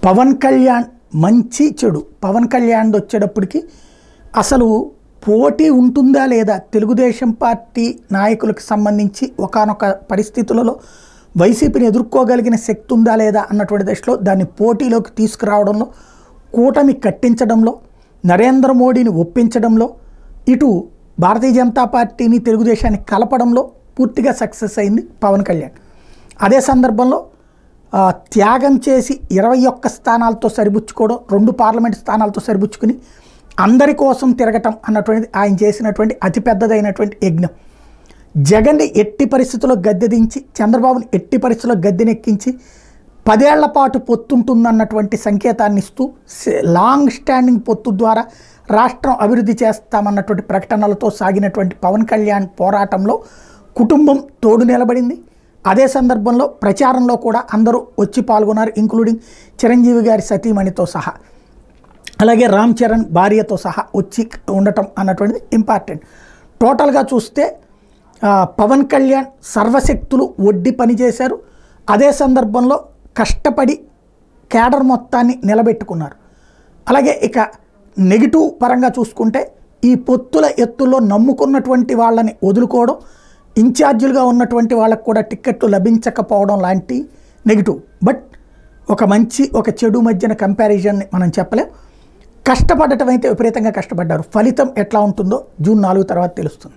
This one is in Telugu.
పవన్ కళ్యాణ్ మంచి చెడు పవన్ కళ్యాణ్ వచ్చేటప్పటికి అసలు పోటీ ఉంటుందా లేదా తెలుగుదేశం పార్టీ నాయకులకు సంబంధించి ఒకానొక పరిస్థితులలో వైసీపీని ఎదుర్కోగలిగిన శక్తి ఉందా లేదా అన్నటువంటి దశలో దాన్ని పోటీలోకి తీసుకురావడంలో కూటమి కట్టించడంలో నరేంద్ర మోడీని ఒప్పించడంలో ఇటు భారతీయ జనతా పార్టీని తెలుగుదేశాన్ని కలపడంలో పూర్తిగా సక్సెస్ అయింది పవన్ కళ్యాణ్. అదే సందర్భంలో త్యాగం చేసి 21 స్థానాలతో సరిపుచ్చుకోవడం, 2 పార్లమెంట్ స్థానాలతో సరిపుచ్చుకుని అందరి కోసం తిరగటం అన్నటువంటిది ఆయన చేసినటువంటి అతిపెద్దదైనటువంటి యజ్ఞం. జగన్ని ఎట్టి పరిస్థితుల్లో గద్దె దించి చంద్రబాబుని ఎట్టి పరిస్థితుల్లో గద్దెనెక్కించి 10 ఏళ్ల పాటు పొత్తుంటుందన్నటువంటి సంకేతాన్ని ఇస్తూ లాంగ్ స్టాండింగ్ పొత్తు ద్వారా రాష్ట్రం అభివృద్ధి చేస్తామన్నటువంటి ప్రకటనలతో సాగినటువంటి పవన్ కళ్యాణ్ పోరాటంలో కుటుంబం తోడు నిలబడింది. అదే సందర్భంలో ప్రచారంలో కూడా అందరూ వచ్చి పాల్గొన్నారు, ఇంక్లూడింగ్ చిరంజీవి గారి సతీమణితో సహా, అలాగే రామ్ చరణ్ భార్యతో సహా వచ్చి ఉండటం అన్నటువంటిది ఇంపార్టెంట్. టోటల్గా చూస్తే పవన్ కళ్యాణ్ సర్వశక్తులు ఒడ్డి పనిచేశారు. అదే సందర్భంలో కష్టపడి కేడర్ మొత్తాన్ని నిలబెట్టుకున్నారు. అలాగే ఇక నెగిటివ్ పరంగా చూసుకుంటే ఈ పొత్తుల ఎత్తుల్లో నమ్ముకున్నటువంటి వాళ్ళని వదులుకోవడం, ఇన్ఛార్జీలుగా ఉన్నటువంటి వాళ్ళకు కూడా టిక్కెట్లు లభించకపోవడం లాంటి నెగిటివ్. బట్ ఒక మంచి ఒక చెడు మధ్యన కంపారిజన్ని మనం చెప్పలేం. కష్టపడటం అయితే విపరీతంగా కష్టపడ్డారు. ఫలితం ఎట్లా ఉంటుందో జూన్ 4 తర్వాత తెలుస్తుంది.